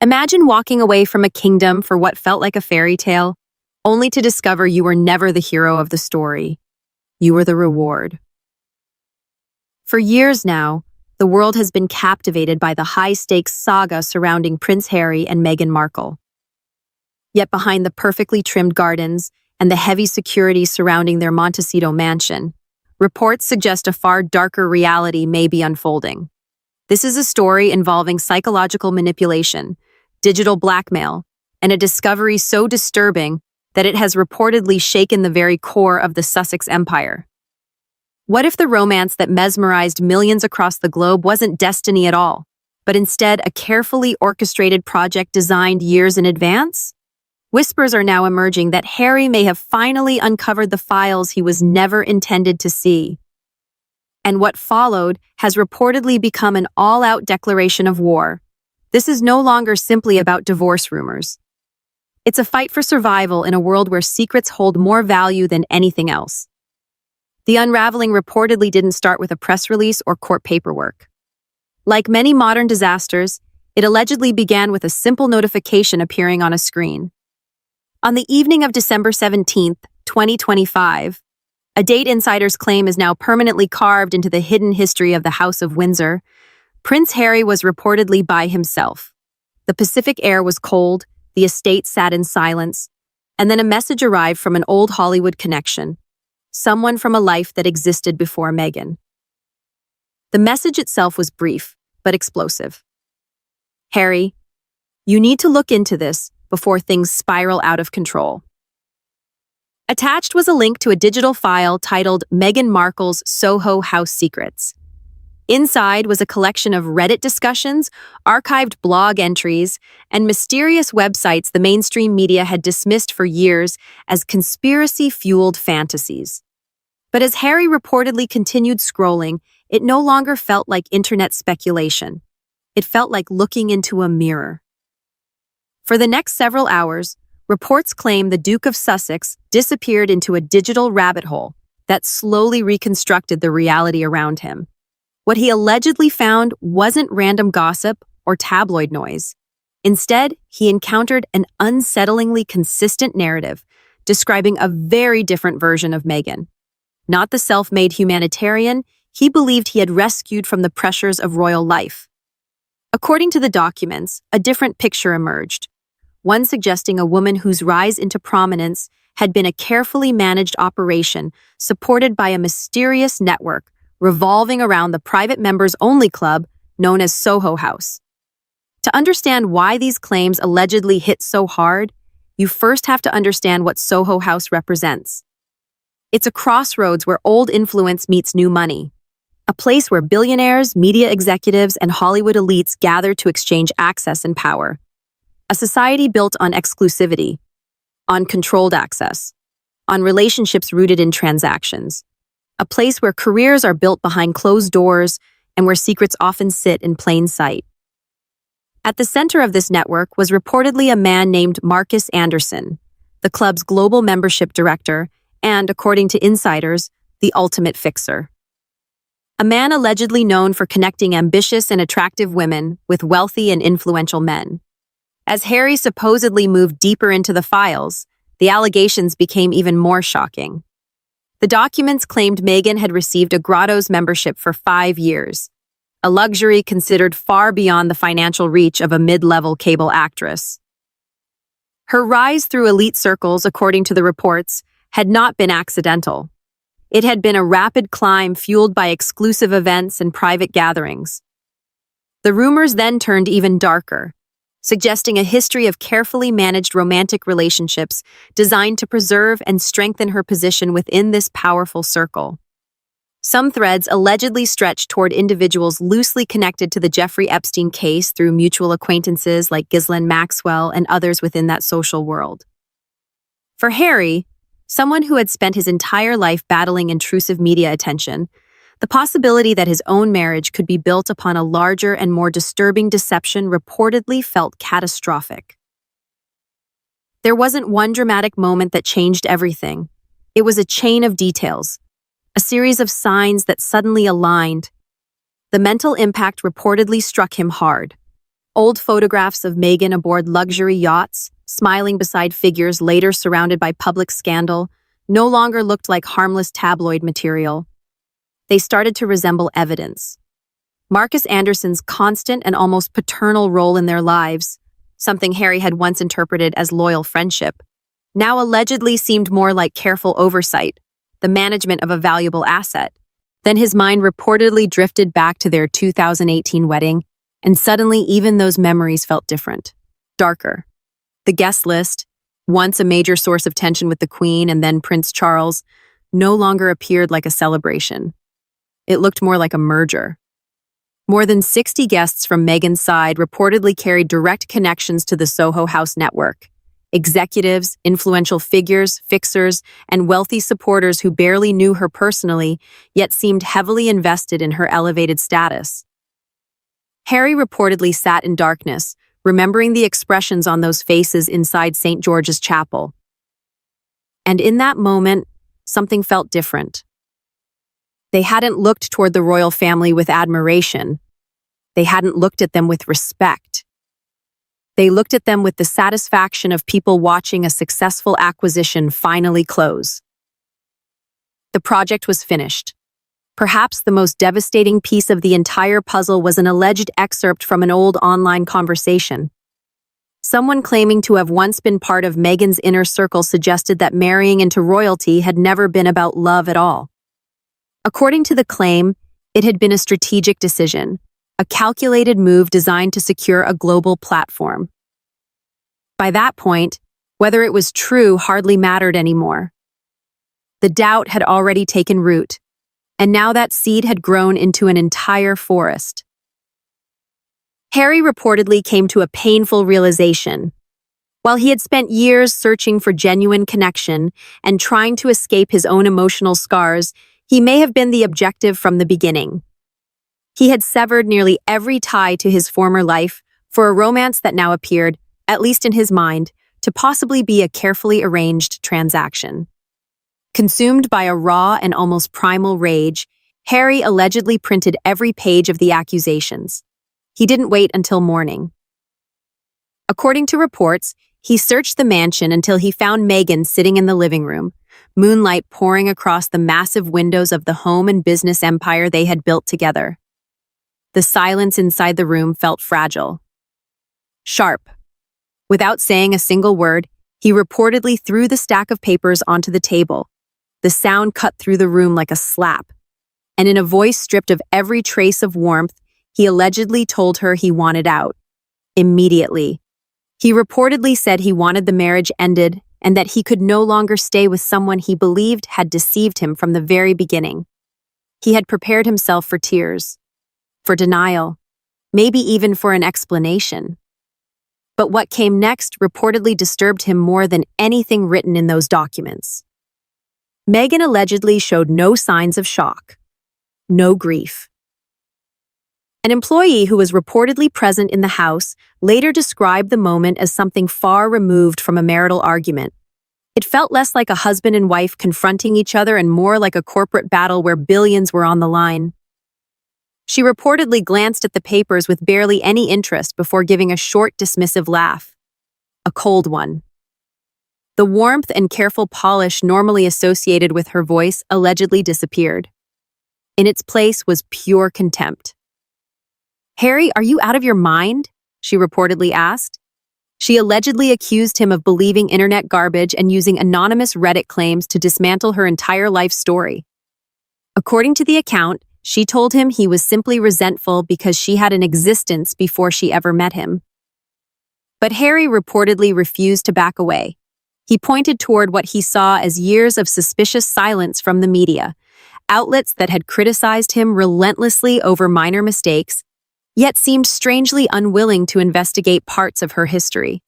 Imagine walking away from a kingdom for what felt like a fairy tale, only to discover you were never the hero of the story. You were the reward. For years now, the world has been captivated by the high-stakes saga surrounding Prince Harry and Meghan Markle. Yet behind the perfectly trimmed gardens and the heavy security surrounding their Montecito mansion, reports suggest a far darker reality may be unfolding. This is a story involving psychological manipulation, digital blackmail, and a discovery so disturbing that it has reportedly shaken the very core of the Sussex empire. What if the romance that mesmerized millions across the globe wasn't destiny at all, but instead a carefully orchestrated project designed years in advance? Whispers are now emerging that Harry may have finally uncovered the files he was never intended to see. And what followed has reportedly become an all-out declaration of war. This is no longer simply about divorce rumors. It's a fight for survival in a world where secrets hold more value than anything else. The unraveling reportedly didn't start with a press release or court paperwork. Like many modern disasters, it allegedly began with a simple notification appearing on a screen. On the evening of December 17, 2025, a date insiders claim is now permanently carved into the hidden history of the House of Windsor, Prince Harry was reportedly by himself. The Pacific air was cold, the estate sat in silence, and then a message arrived from an old Hollywood connection, someone from a life that existed before Meghan. The message itself was brief, but explosive. Harry, you need to look into this before things spiral out of control. Attached was a link to a digital file titled Meghan Markle's Soho House Secrets. Inside was a collection of Reddit discussions, archived blog entries, and mysterious websites the mainstream media had dismissed for years as conspiracy-fueled fantasies. But as Harry reportedly continued scrolling, it no longer felt like internet speculation. It felt like looking into a mirror. For the next several hours, reports claim the Duke of Sussex disappeared into a digital rabbit hole that slowly reconstructed the reality around him. What he allegedly found wasn't random gossip or tabloid noise. Instead, he encountered an unsettlingly consistent narrative describing a very different version of Meghan. Not the self-made humanitarian he believed he had rescued from the pressures of royal life. According to the documents, a different picture emerged, one suggesting a woman whose rise into prominence had been a carefully managed operation supported by a mysterious network revolving around the private members-only club known as Soho House. To understand why these claims allegedly hit so hard, you first have to understand what Soho House represents. It's a crossroads where old influence meets new money, a place where billionaires, media executives, and Hollywood elites gather to exchange access and power. A society built on exclusivity, on controlled access, on relationships rooted in transactions. A place where careers are built behind closed doors and where secrets often sit in plain sight. At the center of this network was reportedly a man named Marcus Anderson, the club's global membership director and, according to insiders, the ultimate fixer. A man allegedly known for connecting ambitious and attractive women with wealthy and influential men. As Harry supposedly moved deeper into the files, the allegations became even more shocking. The documents claimed Meghan had received a Grotto's membership for 5 years, a luxury considered far beyond the financial reach of a mid-level cable actress. Her rise through elite circles, according to the reports, had not been accidental. It had been a rapid climb fueled by exclusive events and private gatherings. The rumors then turned even darker, suggesting a history of carefully managed romantic relationships designed to preserve and strengthen her position within this powerful circle. Some threads allegedly stretched toward individuals loosely connected to the Jeffrey Epstein case through mutual acquaintances like Ghislaine Maxwell and others within that social world. For Harry, someone who had spent his entire life battling intrusive media attention, the possibility that his own marriage could be built upon a larger and more disturbing deception reportedly felt catastrophic. There wasn't one dramatic moment that changed everything. It was a chain of details, a series of signs that suddenly aligned. The mental impact reportedly struck him hard. Old photographs of Meghan aboard luxury yachts, smiling beside figures later surrounded by public scandal, no longer looked like harmless tabloid material. They started to resemble evidence. Marcus Anderson's constant and almost paternal role in their lives, something Harry had once interpreted as loyal friendship, now allegedly seemed more like careful oversight, the management of a valuable asset. Then his mind reportedly drifted back to their 2018 wedding, and suddenly even those memories felt different, darker. The guest list, once a major source of tension with the Queen and then Prince Charles, no longer appeared like a celebration. It looked more like a merger. More than 60 guests from Meghan's side reportedly carried direct connections to the Soho House network. Executives, influential figures, fixers, and wealthy supporters who barely knew her personally, yet seemed heavily invested in her elevated status. Harry reportedly sat in darkness, remembering the expressions on those faces inside St. George's Chapel. And in that moment, something felt different. They hadn't looked toward the royal family with admiration. They hadn't looked at them with respect. They looked at them with the satisfaction of people watching a successful acquisition finally close. The project was finished. Perhaps the most devastating piece of the entire puzzle was an alleged excerpt from an old online conversation. Someone claiming to have once been part of Meghan's inner circle suggested that marrying into royalty had never been about love at all. According to the claim, it had been a strategic decision, a calculated move designed to secure a global platform. By that point, whether it was true hardly mattered anymore. The doubt had already taken root, and now that seed had grown into an entire forest. Harry reportedly came to a painful realization. While he had spent years searching for genuine connection and trying to escape his own emotional scars, he may have been the objective from the beginning. He had severed nearly every tie to his former life for a romance that now appeared, at least in his mind, to possibly be a carefully arranged transaction. Consumed by a raw and almost primal rage, Harry allegedly printed every page of the accusations. He didn't wait until morning. According to reports, he searched the mansion until he found Meghan sitting in the living room, moonlight pouring across the massive windows of the home and business empire they had built together. The silence inside the room felt fragile. Sharp. Without saying a single word, he reportedly threw the stack of papers onto the table. The sound cut through the room like a slap, and in a voice stripped of every trace of warmth, he allegedly told her he wanted out. Immediately. He reportedly said he wanted the marriage ended and that he could no longer stay with someone he believed had deceived him from the very beginning. He had prepared himself for tears, for denial, maybe even for an explanation. But what came next reportedly disturbed him more than anything written in those documents. Meghan allegedly showed no signs of shock, no grief. An employee who was reportedly present in the house later described the moment as something far removed from a marital argument. It felt less like a husband and wife confronting each other and more like a corporate battle where billions were on the line. She reportedly glanced at the papers with barely any interest before giving a short, dismissive laugh. A cold one. The warmth and careful polish normally associated with her voice allegedly disappeared. In its place was pure contempt. "Harry, are you out of your mind?" she reportedly asked. She allegedly accused him of believing internet garbage and using anonymous Reddit claims to dismantle her entire life story. According to the account, she told him he was simply resentful because she had an existence before she ever met him. But Harry reportedly refused to back away. He pointed toward what he saw as years of suspicious silence from the media, outlets that had criticized him relentlessly over minor mistakes, yet seemed strangely unwilling to investigate parts of her history.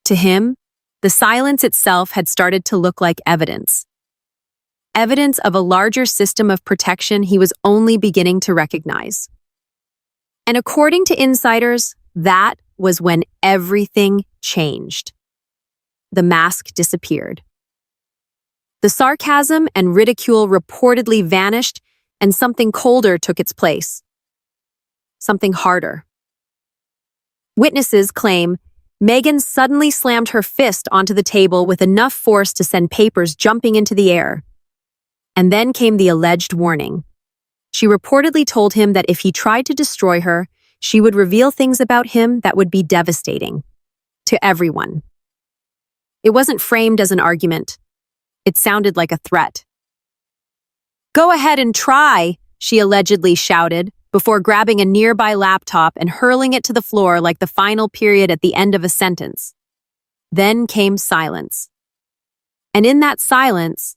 To him, the silence itself had started to look like evidence. Evidence of a larger system of protection he was only beginning to recognize. And according to insiders, that was when everything changed. The mask disappeared. The sarcasm and ridicule reportedly vanished, and something colder took its place. Something harder. Witnesses claim Meghan suddenly slammed her fist onto the table with enough force to send papers jumping into the air. And then came the alleged warning. She reportedly told him that if he tried to destroy her, she would reveal things about him that would be devastating to everyone. It wasn't framed as an argument. It sounded like a threat. "Go ahead and try," she allegedly shouted, before grabbing a nearby laptop and hurling it to the floor like the final period at the end of a sentence. Then came silence. And in that silence,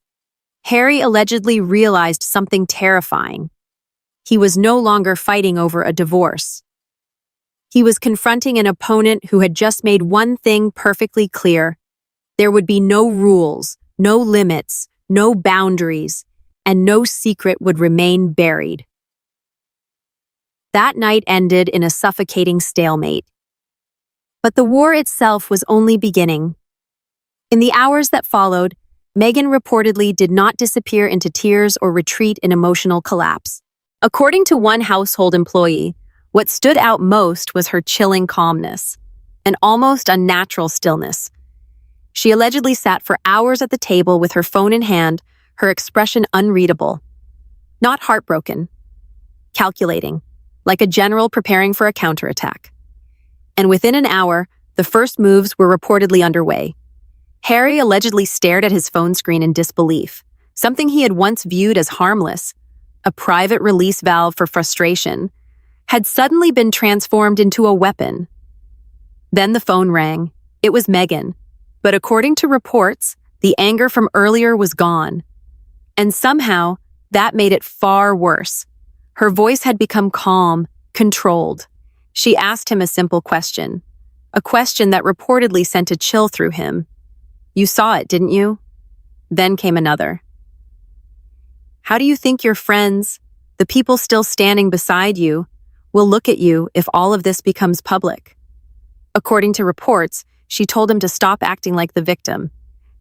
Harry allegedly realized something terrifying. He was no longer fighting over a divorce. He was confronting an opponent who had just made one thing perfectly clear. There would be no rules, no limits, no boundaries, and no secret would remain buried. That night ended in a suffocating stalemate. But the war itself was only beginning. In the hours that followed, Meghan reportedly did not disappear into tears or retreat in emotional collapse. According to one household employee, what stood out most was her chilling calmness, an almost unnatural stillness. She allegedly sat for hours at the table with her phone in hand, her expression unreadable. Not heartbroken, calculating, like a general preparing for a counterattack. And within an hour, the first moves were reportedly underway. Harry allegedly stared at his phone screen in disbelief, something he had once viewed as harmless, a private release valve for frustration, had suddenly been transformed into a weapon. Then the phone rang. It was Meghan, but according to reports, the anger from earlier was gone. And somehow, that made it far worse. Her voice had become calm, controlled. She asked him a simple question, a question that reportedly sent a chill through him. "You saw it, didn't you?" Then came another. "How do you think your friends, the people still standing beside you, will look at you if all of this becomes public?" According to reports, she told him to stop acting like the victim.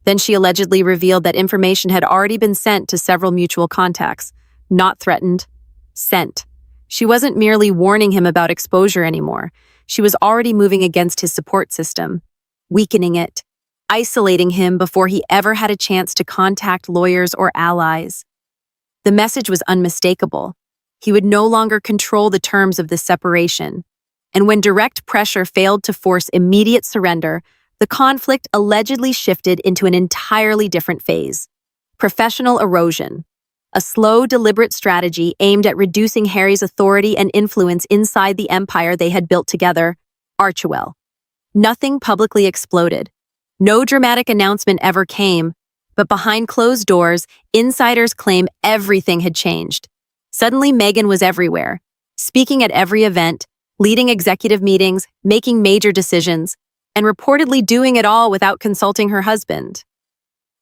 Then she allegedly revealed that information had already been sent to several mutual contacts, not threatened, sent. She wasn't merely warning him about exposure anymore. She was already moving against his support system, weakening it, isolating him before he ever had a chance to contact lawyers or allies. The message was unmistakable. He would no longer control the terms of the separation. And when direct pressure failed to force immediate surrender, the conflict allegedly shifted into an entirely different phase: professional erosion. A slow, deliberate strategy aimed at reducing Harry's authority and influence inside the empire they had built together, Archewell. Nothing publicly exploded. No dramatic announcement ever came, but behind closed doors, insiders claim everything had changed. Suddenly, Meghan was everywhere, speaking at every event, leading executive meetings, making major decisions, and reportedly doing it all without consulting her husband.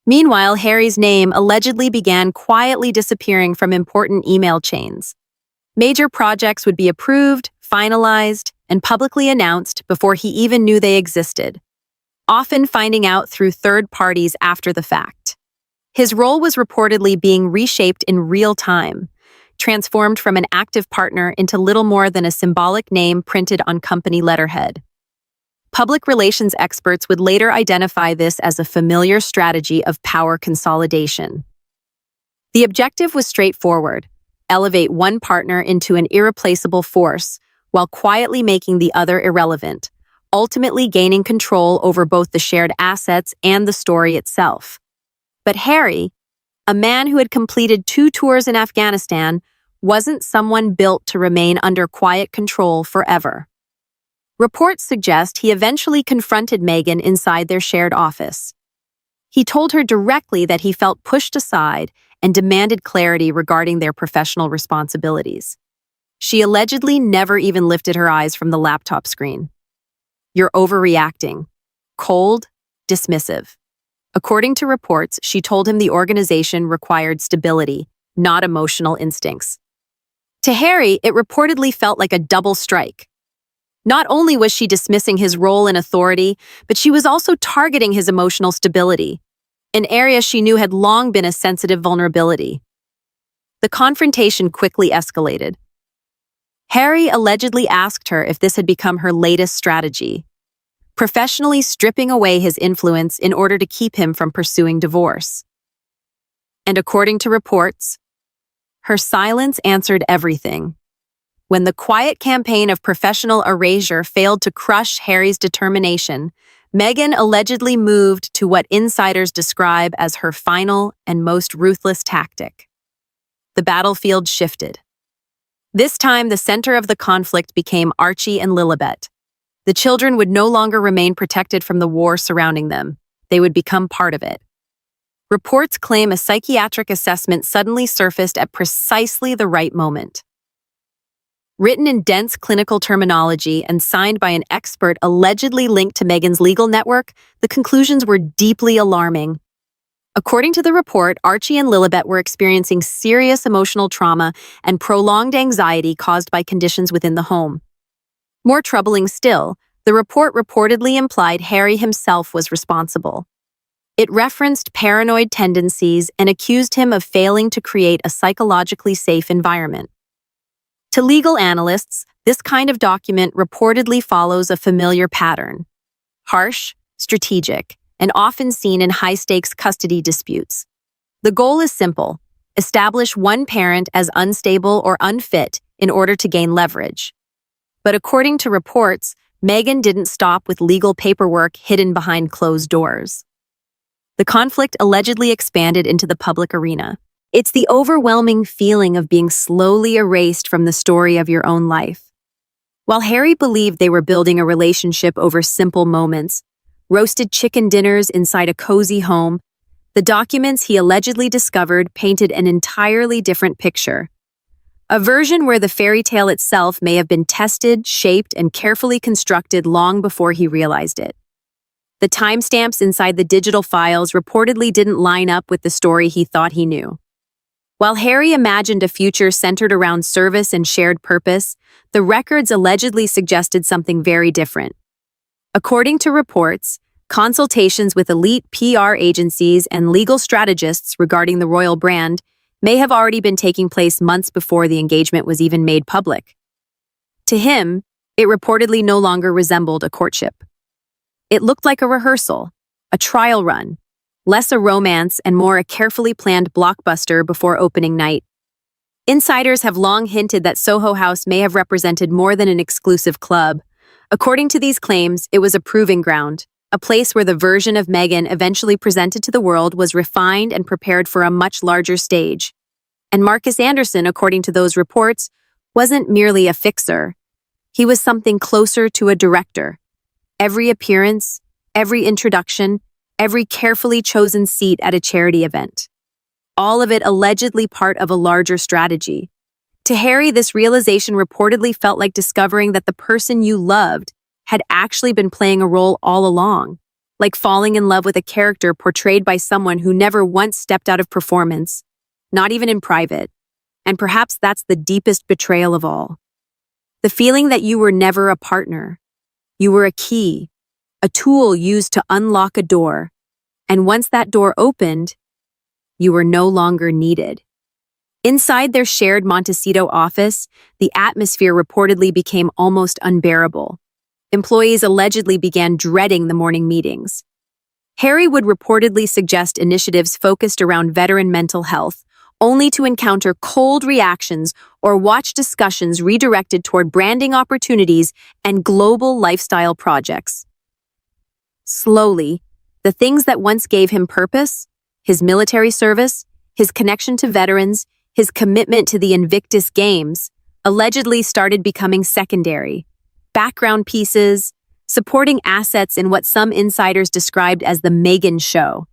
Meanwhile, Harry's name allegedly began quietly disappearing from important email chains. Major projects would be approved, finalized, and publicly announced before he even knew they existed, often finding out through third parties after the fact. His role was reportedly being reshaped in real time, transformed from an active partner into little more than a symbolic name printed on company letterhead. Public relations experts would later identify this as a familiar strategy of power consolidation. The objective was straightforward: elevate one partner into an irreplaceable force while quietly making the other irrelevant, ultimately gaining control over both the shared assets and the story itself. But Harry, a man who had completed 2 tours in Afghanistan, wasn't someone built to remain under quiet control forever. Reports suggest he eventually confronted Meghan inside their shared office. He told her directly that he felt pushed aside and demanded clarity regarding their professional responsibilities. She allegedly never even lifted her eyes from the laptop screen. "You're overreacting." Cold, dismissive. According to reports, she told him the organization required stability, not emotional instincts. To Harry, it reportedly felt like a double strike. Not only was she dismissing his role and authority, but she was also targeting his emotional stability, an area she knew had long been a sensitive vulnerability. The confrontation quickly escalated. Harry allegedly asked her if this had become her latest strategy, professionally stripping away his influence in order to keep him from pursuing divorce. And according to reports, her silence answered everything. When the quiet campaign of professional erasure failed to crush Harry's determination, Meghan allegedly moved to what insiders describe as her final and most ruthless tactic. The battlefield shifted. This time, the center of the conflict became Archie and Lilibet. The children would no longer remain protected from the war surrounding them. They would become part of it. Reports claim a psychiatric assessment suddenly surfaced at precisely the right moment. Written in dense clinical terminology and signed by an expert allegedly linked to Meghan's legal network, the conclusions were deeply alarming. According to the report, Archie and Lilibet were experiencing serious emotional trauma and prolonged anxiety caused by conditions within the home. More troubling still, the report reportedly implied Harry himself was responsible. It referenced paranoid tendencies and accused him of failing to create a psychologically safe environment. To legal analysts, this kind of document reportedly follows a familiar pattern: harsh, strategic, and often seen in high-stakes custody disputes. The goal is simple: establish one parent as unstable or unfit in order to gain leverage. But according to reports, Meghan didn't stop with legal paperwork hidden behind closed doors. The conflict allegedly expanded into the public arena. It's the overwhelming feeling of being slowly erased from the story of your own life. While Harry believed they were building a relationship over simple moments, roasted chicken dinners inside a cozy home, the documents he allegedly discovered painted an entirely different picture. A version where the fairy tale itself may have been tested, shaped, and carefully constructed long before he realized it. The timestamps inside the digital files reportedly didn't line up with the story he thought he knew. While Harry imagined a future centered around service and shared purpose, the records allegedly suggested something very different. According to reports, consultations with elite PR agencies and legal strategists regarding the royal brand may have already been taking place months before the engagement was even made public. To him, it reportedly no longer resembled a courtship. It looked like a rehearsal, a trial run, less a romance and more a carefully planned blockbuster before opening night. Insiders have long hinted that Soho House may have represented more than an exclusive club. According to these claims, it was a proving ground, a place where the version of Meghan eventually presented to the world was refined and prepared for a much larger stage. And Marcus Anderson, according to those reports, wasn't merely a fixer. He was something closer to a director. Every appearance, every introduction, every carefully chosen seat at a charity event. All of it allegedly part of a larger strategy. To Harry, this realization reportedly felt like discovering that the person you loved had actually been playing a role all along, like falling in love with a character portrayed by someone who never once stepped out of performance, not even in private. And perhaps that's the deepest betrayal of all. The feeling that you were never a partner. You were a key, a tool used to unlock a door, and once that door opened, you were no longer needed. Inside their shared Montecito office, the atmosphere reportedly became almost unbearable. Employees allegedly began dreading the morning meetings. Harry would reportedly suggest initiatives focused around veteran mental health, only to encounter cold reactions or watch discussions redirected toward branding opportunities and global lifestyle projects. Slowly, the things that once gave him purpose, his military service, his connection to veterans, his commitment to the Invictus Games, allegedly started becoming secondary. Background pieces, supporting assets in what some insiders described as the Meghan show.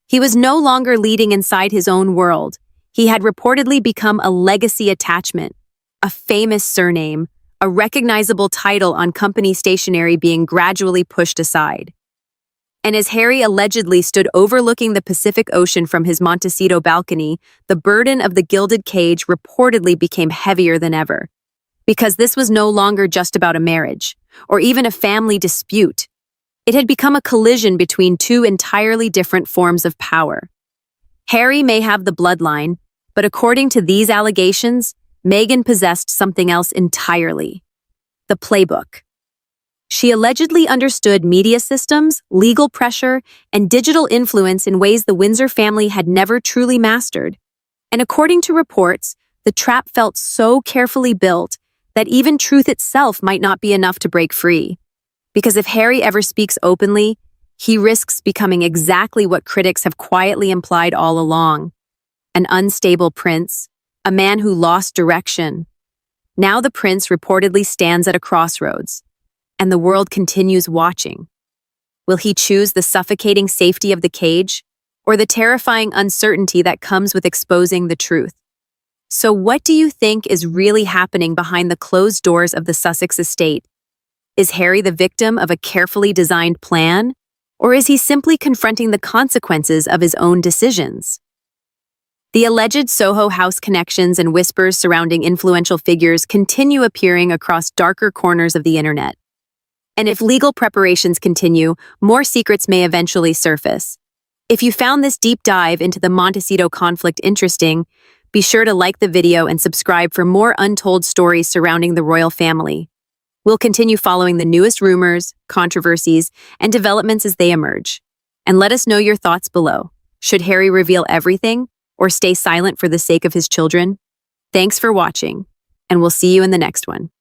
He was no longer leading inside his own world. He had reportedly become a legacy attachment, a famous surname, a recognizable title on company stationery being gradually pushed aside. And as Harry allegedly stood overlooking the Pacific Ocean from his Montecito balcony, the burden of the gilded cage reportedly became heavier than ever. Because this was no longer just about a marriage, or even a family dispute. It had become a collision between two entirely different forms of power. Harry may have the bloodline, but according to these allegations, Meghan possessed something else entirely: the playbook. She allegedly understood media systems, legal pressure, and digital influence in ways the Windsor family had never truly mastered. And according to reports, the trap felt so carefully built that even truth itself might not be enough to break free. Because if Harry ever speaks openly, he risks becoming exactly what critics have quietly implied all along: an unstable prince, a man who lost direction. Now the prince reportedly stands at a crossroads, and the world continues watching. Will he choose the suffocating safety of the cage, or the terrifying uncertainty that comes with exposing the truth? So what do you think is really happening behind the closed doors of the Sussex estate? Is Harry the victim of a carefully designed plan, or is he simply confronting the consequences of his own decisions? The alleged Soho House connections and whispers surrounding influential figures continue appearing across darker corners of the internet. And if legal preparations continue, more secrets may eventually surface. If you found this deep dive into the Montecito conflict interesting, be sure to like the video and subscribe for more untold stories surrounding the royal family. We'll continue following the newest rumors, controversies, and developments as they emerge. And let us know your thoughts below. Should Harry reveal everything, or stay silent for the sake of his children? Thanks for watching, and we'll see you in the next one.